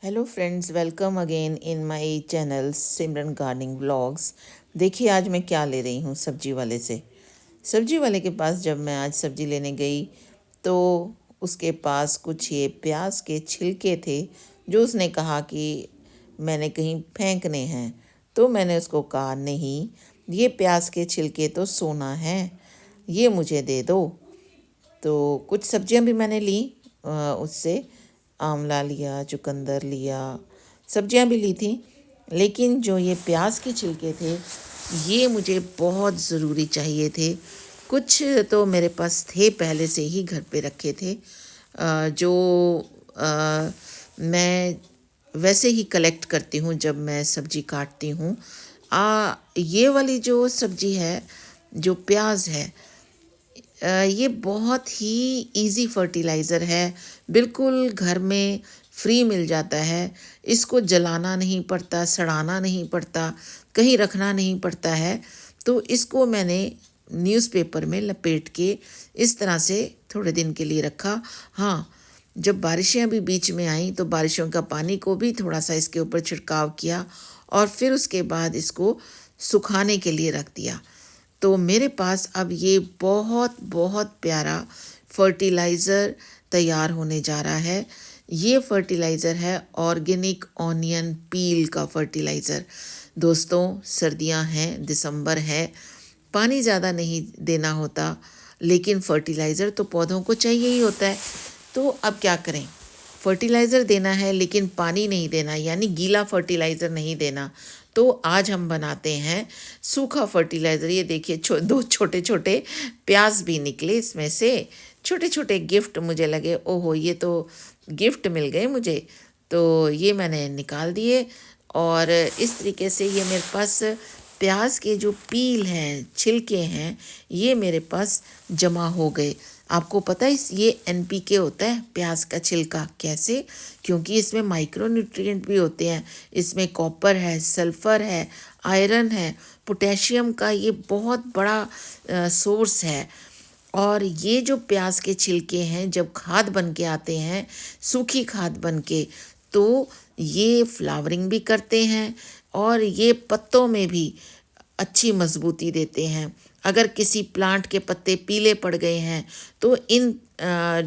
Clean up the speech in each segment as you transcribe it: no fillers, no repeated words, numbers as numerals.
Hello friends, welcome again in my channel Simran gardening vlogs. देखिए आज मैं क्या ले रही हूँ सब्जी वाले से। सब्जी वाले के पास जब मैं आज सब्जी लेने गई तो उसके पास कुछ ये प्याज के छिलके थे जो उसने कहा कि मैंने कहीं फेंकने हैं। तो मैंने उसको कहा नहीं, ये प्याज के छिलके तो सोना है, ये मुझे दे दो। तो कुछ सब्जियां भी मैंने ली उससे। आंवला लिया, चुकंदर लिया, सब्जियां भी ली थी। लेकिन जो ये प्याज के छिलके थे ये मुझे बहुत ज़रूरी चाहिए थे। कुछ तो मेरे पास थे पहले से ही घर पे रखे थे, जो मैं वैसे ही कलेक्ट करती हूँ जब मैं सब्जी काटती हूँ। ये वाली जो सब्जी है, जो प्याज है, ये बहुत ही इजी फर्टिलाइज़र है। बिल्कुल घर में फ्री मिल जाता है। इसको जलाना नहीं पड़ता, सड़ाना नहीं पड़ता, कहीं रखना नहीं पड़ता है। तो इसको मैंने न्यूज़पेपर में लपेट के इस तरह से थोड़े दिन के लिए रखा। हाँ, जब बारिशें अभी बीच में आईं तो बारिशों का पानी को भी थोड़ा सा इसके ऊपर छिड़काव किया और फिर उसके बाद इसको सुखाने के लिए रख दिया। तो मेरे पास अब ये बहुत बहुत प्यारा फर्टिलाइज़र तैयार होने जा रहा है। ये फर्टिलाइज़र है ऑर्गेनिक ऑनियन पील का फर्टिलाइज़र। दोस्तों, सर्दियां हैं, दिसंबर है, पानी ज़्यादा नहीं देना होता, लेकिन फर्टिलाइज़र तो पौधों को चाहिए ही होता है। तो अब क्या करें, फर्टिलाइज़र देना है लेकिन पानी नहीं देना, यानी गीला फर्टिलाइज़र नहीं देना। तो आज हम बनाते हैं सूखा फर्टिलाइज़र। ये देखिए दो छोटे छोटे प्याज भी निकले इसमें से। छोटे छोटे गिफ्ट मुझे लगे, ओहो ये तो गिफ्ट मिल गए मुझे। तो ये मैंने निकाल दिए और इस तरीके से ये मेरे पास प्याज के जो पील हैं, छिलके हैं, ये मेरे पास जमा हो गए। आपको पता है ये एनपीके होता है प्याज का छिलका। कैसे? क्योंकि इसमें माइक्रो न्यूट्रिएंट भी होते हैं। इसमें कॉपर है, सल्फ़र है, आयरन है, पोटेशियम का ये बहुत बड़ा सोर्स है। और ये जो प्याज के छिलके हैं जब खाद बन के आते हैं, सूखी खाद बन के, तो ये फ्लावरिंग भी करते हैं और ये पत्तों में भी अच्छी मजबूती देते हैं। अगर किसी प्लांट के पत्ते पीले पड़ गए हैं तो इन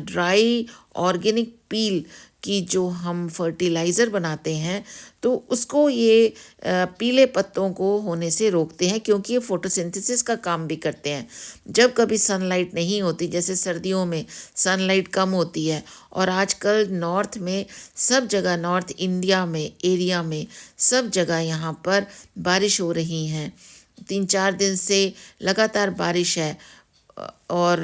ड्राई ऑर्गेनिक पील की जो हम फर्टिलाइज़र बनाते हैं तो उसको ये पीले पत्तों को होने से रोकते हैं, क्योंकि ये फोटोसिंथेसिस का काम भी करते हैं। जब कभी सनलाइट नहीं होती, जैसे सर्दियों में सनलाइट कम होती है, और आजकल नॉर्थ में सब जगह, नॉर्थ इंडिया में एरिया में सब जगह यहाँ पर बारिश हो रही हैं। 3-4 दिन से लगातार बारिश है और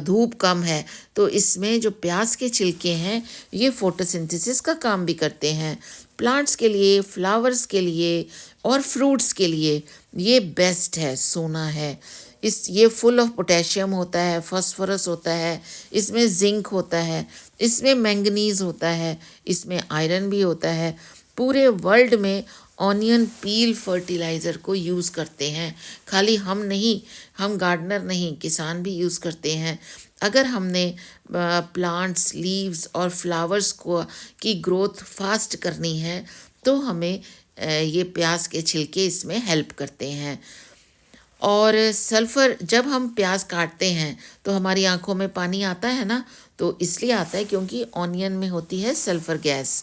धूप कम है। तो इसमें जो प्याज के छिलके हैं ये फोटोसिंथेसिस का काम भी करते हैं। प्लांट्स के लिए, फ्लावर्स के लिए और फ्रूट्स के लिए ये बेस्ट है, सोना है। ये फुल ऑफ पोटेशियम होता है, फास्फोरस होता है, इसमें जिंक होता है, इसमें मैंगनीज होता है, इसमें आयरन भी होता है। पूरे वर्ल्ड में ऑनियन पील फर्टिलाइज़र को यूज़ करते हैं। खाली हम नहीं, हम गार्डनर नहीं, किसान भी यूज़ करते हैं। अगर हमने प्लांट्स, लीव्स और फ्लावर्स को की ग्रोथ फास्ट करनी है तो हमें ये प्याज के छिलके इसमें हेल्प करते हैं। और सल्फ़र, जब हम प्याज काटते हैं तो हमारी आंखों में पानी आता है ना, तो इसलिए आता है क्योंकि ऑनियन में होती है सल्फ़र गैस,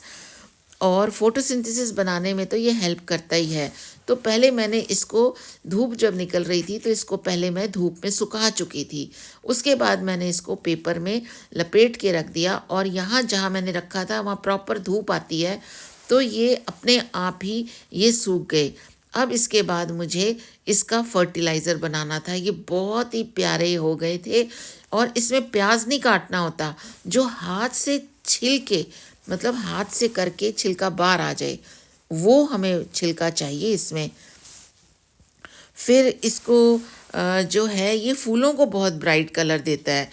और फोटोसिंथेसिस बनाने में तो ये हेल्प करता ही है। तो पहले मैंने इसको, धूप जब निकल रही थी तो इसको पहले मैं धूप में सुखा चुकी थी। उसके बाद मैंने इसको पेपर में लपेट के रख दिया और यहाँ जहाँ मैंने रखा था वहाँ प्रॉपर धूप आती है, तो ये अपने आप ही ये सूख गए। अब इसके बाद मुझे इसका फर्टिलाइज़र बनाना था। ये बहुत ही प्यारे हो गए थे और इसमें प्याज नहीं काटना होता, जो हाथ से छिल के, मतलब हाथ से करके छिलका बाहर आ जाए, वो हमें छिलका चाहिए इसमें। फिर इसको जो है ये फूलों को बहुत ब्राइट कलर देता है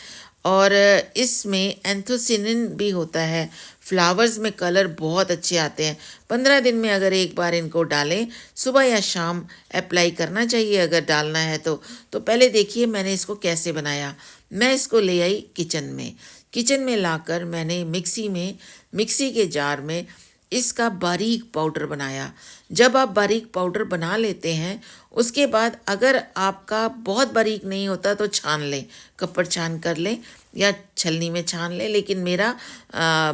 और इसमें एंथोसिनिन भी होता है। फ्लावर्स में कलर बहुत अच्छे आते हैं। 15 दिन में अगर एक बार इनको डालें, सुबह या शाम अप्लाई करना चाहिए अगर डालना है तो पहले देखिए मैंने इसको कैसे बनाया। मैं इसको ले आई किचन में। किचन में लाकर मैंने मिक्सी के जार में इसका बारीक पाउडर बनाया। जब आप बारीक पाउडर बना लेते हैं, उसके बाद अगर आपका बहुत बारीक नहीं होता तो छान लें, कपड़ छान कर लें या छलनी में छान लें, लेकिन मेरा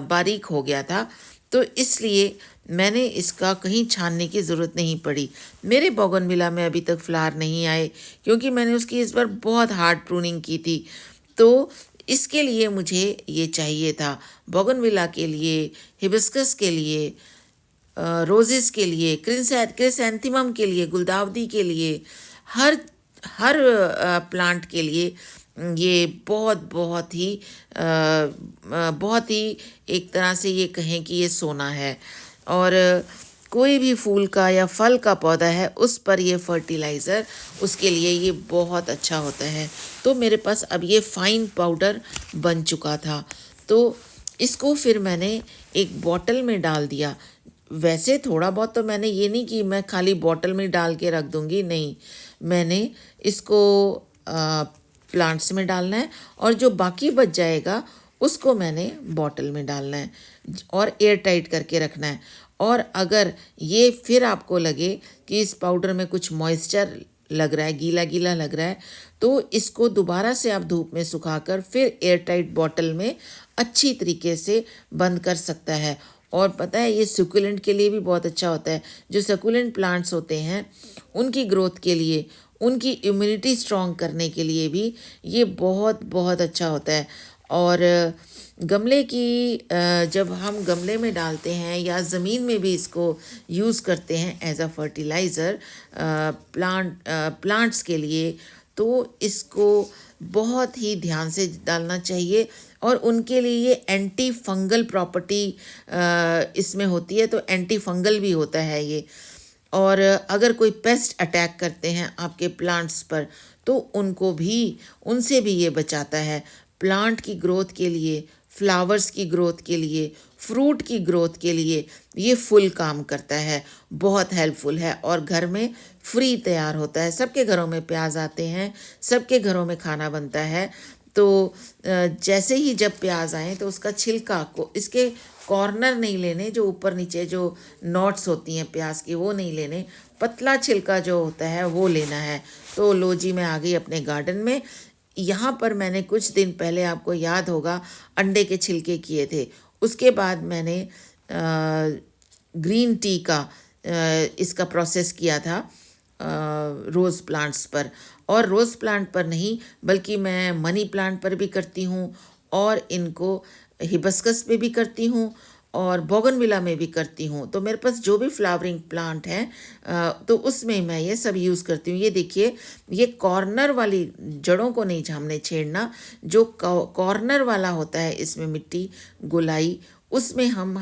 बारीक हो गया था, तो इसलिए मैंने इसका कहीं छानने की ज़रूरत नहीं पड़ी। मेरे बोगनविला में अभी तक फ्लावर नहीं आए, क्योंकि मैंने उसकी इस बार बहुत हार्ड प्रूनिंग की थी। तो इसके लिए मुझे ये चाहिए था, बोगनविला के लिए, हिबिस्कस के लिए, रोजेस के लिए, क्रिसैंथेमम के लिए, गुलदाउदी के लिए, हर हर प्लांट के लिए ये बहुत बहुत ही बहुत ही एक तरह से ये कहें कि ये सोना है। और कोई भी फूल का या फल का पौधा है, उस पर ये फर्टिलाइज़र उसके लिए ये बहुत अच्छा होता है। तो मेरे पास अब ये फाइन पाउडर बन चुका था, तो इसको फिर मैंने एक बॉटल में डाल दिया। वैसे थोड़ा बहुत तो मैंने ये नहीं कि मैं खाली बॉटल में डाल के रख दूँगी, नहीं, मैंने इसको प्लांट्स में डालना है और जो बाकी बच जाएगा उसको मैंने बॉटल में डालना है और एयर टाइट करके रखना है। और अगर ये फिर आपको लगे कि इस पाउडर में कुछ मॉइस्चर लग रहा है, गीला गीला लग रहा है, तो इसको दोबारा से आप धूप में सुखाकर फिर एयर टाइट बॉटल में अच्छी तरीके से बंद कर सकता है। और पता है, ये सकुलेंट के लिए भी बहुत अच्छा होता है। जो सकुलेंट प्लांट्स होते हैं उनकी ग्रोथ के लिए, उनकी इम्यूनिटी स्ट्रॉन्ग करने के लिए भी ये बहुत बहुत अच्छा होता है। और गमले की जब हम गमले में डालते हैं या ज़मीन में भी इसको यूज़ करते हैं एज अ फर्टिलाइज़र प्लांट्स के लिए, तो इसको बहुत ही ध्यान से डालना चाहिए। और उनके लिए ये एंटी फंगल प्रॉपर्टी इसमें होती है, तो एंटी फंगल भी होता है ये। और अगर कोई पेस्ट अटैक करते हैं आपके प्लांट्स पर, तो उनसे भी ये बचाता है। प्लांट की ग्रोथ के लिए, फ्लावर्स की ग्रोथ के लिए, फ्रूट की ग्रोथ के लिए ये फुल काम करता है, बहुत हेल्पफुल है। और घर में फ्री तैयार होता है। सबके घरों में प्याज आते हैं, सबके घरों में खाना बनता है। तो जैसे ही जब प्याज आए तो उसका छिलका को, इसके कॉर्नर नहीं लेने, जो ऊपर नीचे जो नॉट्स होती हैं प्याज की वो नहीं लेने, पतला छिलका जो होता है वो लेना है। तो लो जी, मैं आ गई अपने गार्डन में। यहाँ पर मैंने कुछ दिन पहले, आपको याद होगा, अंडे के छिलके किए थे। उसके बाद मैंने ग्रीन टी का इसका प्रोसेस किया था रोज़ प्लांट्स पर। और रोज़ प्लांट पर नहीं, बल्कि मैं मनी प्लांट पर भी करती हूँ, और इनको हिबिस्कस पे भी करती हूँ, और बोगनविला में भी करती हूँ। तो मेरे पास जो भी फ्लावरिंग प्लांट हैं तो उसमें मैं ये सब यूज़ करती हूँ। ये देखिए, ये कॉर्नर वाली जड़ों को नहीं हमने छेड़ना, जो कॉर्नर वाला होता है इसमें मिट्टी गोलाई, उसमें हम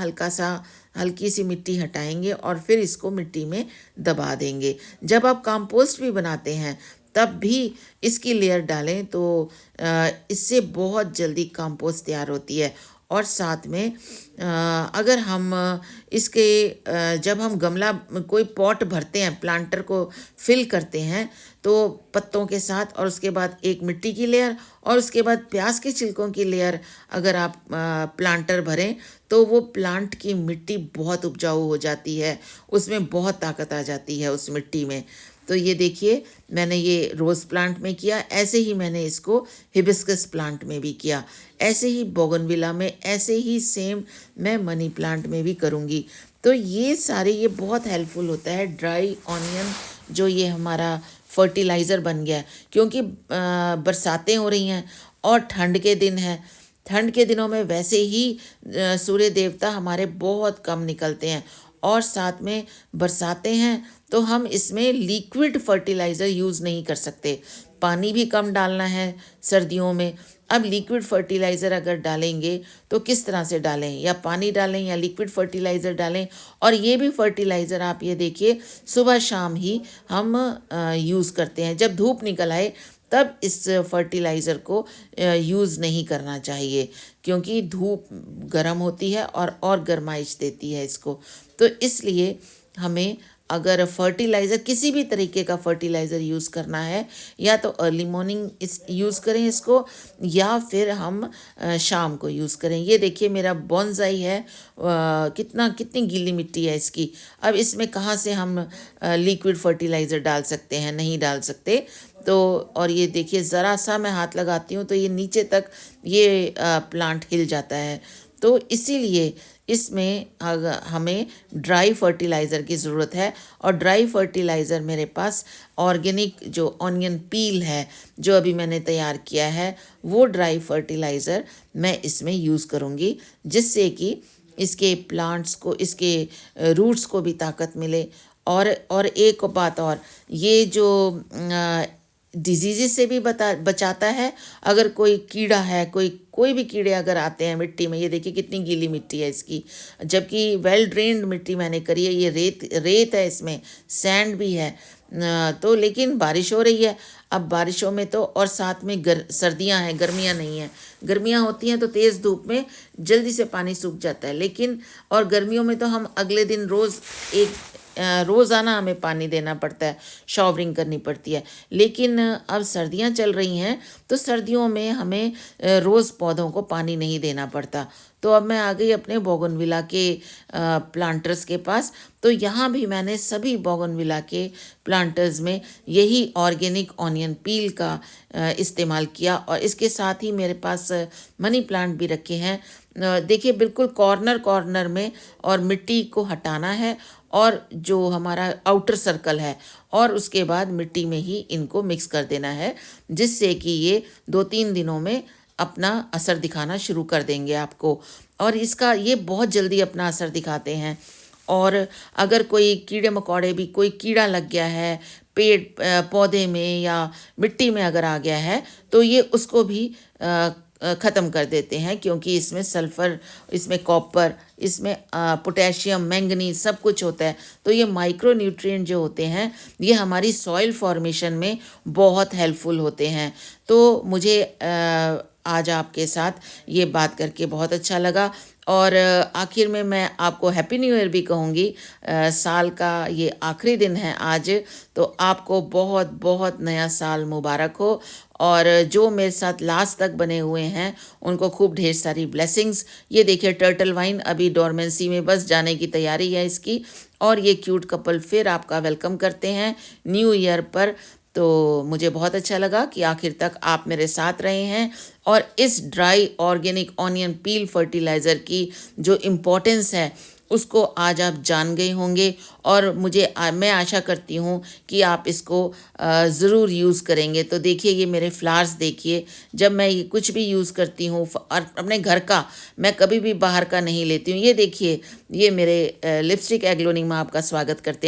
हल्की सी मिट्टी हटाएंगे और फिर इसको मिट्टी में दबा देंगे। जब आप कंपोस्ट भी बनाते हैं तब भी इसकी लेयर डालें, तो इससे बहुत जल्दी कंपोस्ट तैयार होती है। और साथ में अगर हम जब हम गमला, कोई पॉट भरते हैं, प्लांटर को फिल करते हैं, तो पत्तों के साथ, और उसके बाद एक मिट्टी की लेयर, और उसके बाद प्याज के छिलकों की लेयर अगर आप प्लांटर भरें, तो वो प्लांट की मिट्टी बहुत उपजाऊ हो जाती है, उसमें बहुत ताकत आ जाती है उस मिट्टी में। तो ये देखिए, मैंने ये रोज़ प्लांट में किया, ऐसे ही मैंने इसको हिबिस्कस प्लांट में भी किया, ऐसे ही बोगनविला में, ऐसे ही सेम मैं मनी प्लांट में भी करूँगी। तो ये सारे, ये बहुत हेल्पफुल होता है। ड्राई ऑनियन जो ये हमारा फर्टिलाइज़र बन गया है, क्योंकि बरसातें हो रही हैं और ठंड के दिन हैं। ठंड के दिनों में वैसे ही सूर्य देवता हमारे बहुत कम निकलते हैं, और साथ में बरसातें हैं, तो हम इसमें लिक्विड फर्टिलाइज़र यूज़ नहीं कर सकते। पानी भी कम डालना है सर्दियों में। अब लिक्विड फर्टिलाइज़र अगर डालेंगे तो किस तरह से डालें, या पानी डालें या लिक्विड फर्टिलाइज़र डालें। और ये भी फर्टिलाइज़र आप ये देखिए, सुबह शाम ही हम यूज़ करते हैं। जब धूप निकल आए तब इस फर्टिलाइज़र को यूज़ नहीं करना चाहिए, क्योंकि धूप गर्म होती है और गर्माइश देती है इसको। तो इसलिए हमें अगर फर्टिलाइज़र किसी भी तरीके का फर्टिलाइज़र यूज़ करना है, या तो अर्ली मॉर्निंग इस यूज़ करें इसको, या फिर हम शाम को यूज़ करें। ये देखिए मेरा बोनसाई है, कितनी गीली मिट्टी है इसकी। अब इसमें कहाँ से हम लिक्विड फर्टिलाइज़र डाल सकते हैं, नहीं डाल सकते। तो और ये देखिए ज़रा सा मैं हाथ लगाती हूँ तो ये नीचे तक ये प्लांट हिल जाता है। तो इसीलिए इसमें हमें ड्राई फर्टिलाइज़र की ज़रूरत है, और ड्राई फर्टिलाइज़र मेरे पास ऑर्गेनिक जो ऑनियन पील है जो अभी मैंने तैयार किया है, वो ड्राई फर्टिलाइज़र मैं इसमें यूज़ करूँगी, जिससे कि इसके प्लांट्स को, इसके रूट्स को भी ताकत मिले। और एक बात और, ये जो डिजीज़ से भी बचाता है। अगर कोई कीड़ा है, कोई भी कीड़े अगर आते हैं मिट्टी में, ये देखिए कितनी गीली मिट्टी है इसकी, जबकि वेल ड्रेन्ड मिट्टी मैंने करी है। ये रेत है, इसमें सैंड भी है। तो लेकिन बारिश हो रही है, अब बारिशों में तो, और साथ में सर्दियां हैं, गर्मियां नहीं हैं। गर्मियां होती हैं तो तेज़ धूप में जल्दी से पानी सूख जाता है, लेकिन और गर्मियों में तो हम अगले दिन रोज़ाना हमें पानी देना पड़ता है, शॉवरिंग करनी पड़ती है। लेकिन अब सर्दियां चल रही हैं तो सर्दियों में हमें रोज़ पौधों को पानी नहीं देना पड़ता। तो अब मैं आ गई अपने बोगनविला के प्लांटर्स के पास। तो यहाँ भी मैंने सभी बोगनविला के प्लांटर्स में यही ऑर्गेनिक ऑनियन पील का इस्तेमाल किया, और इसके साथ ही मेरे पास मनी प्लांट भी रखे हैं। देखिए बिल्कुल कॉर्नर में, और मिट्टी को हटाना है, और जो हमारा आउटर सर्कल है, और उसके बाद मिट्टी में ही इनको मिक्स कर देना है, जिससे कि ये 2-3 दिनों में अपना असर दिखाना शुरू कर देंगे आपको। और इसका ये बहुत जल्दी अपना असर दिखाते हैं। और अगर कोई कीड़े मकोड़े भी, कोई कीड़ा लग गया है पेड़ पौधे में या मिट्टी में अगर आ गया है, तो ये उसको भी ख़त्म कर देते हैं, क्योंकि इसमें सल्फ़र, इसमें कॉपर, इसमें पोटेशियम, मैंगनीज सब कुछ होता है। तो ये माइक्रो न्यूट्रिएंट जो होते हैं, ये हमारी सॉइल फॉर्मेशन में बहुत हेल्पफुल होते हैं। तो मुझे आज आपके साथ ये बात करके बहुत अच्छा लगा। और आखिर में मैं आपको हैप्पी न्यू ईयर भी कहूँगी। साल का ये आखिरी दिन है आज, तो आपको बहुत बहुत नया साल मुबारक हो। और जो मेरे साथ लास्ट तक बने हुए हैं उनको खूब ढेर सारी ब्लेसिंग्स। ये देखिए टर्टल वाइन अभी डोरमेंसी में बस जाने की तैयारी है इसकी, और ये क्यूट कपल फिर आपका वेलकम करते हैं न्यू ईयर पर। तो मुझे बहुत अच्छा लगा कि आखिर तक आप मेरे साथ रहे हैं, और इस ड्राई ऑर्गेनिक ऑनियन पील फर्टिलाइज़र की जो इम्पोर्टेंस है उसको आज आप जान गए होंगे। और मैं आशा करती हूँ कि आप इसको ज़रूर यूज़ करेंगे। तो देखिए ये मेरे फ्लावर्स देखिए, जब मैं ये कुछ भी यूज़ करती हूँ और अपने घर का, मैं कभी भी बाहर का नहीं लेती हूँ। ये देखिए, ये मेरे लिपस्टिक एग्लोनिंग में आपका स्वागत करते हैं।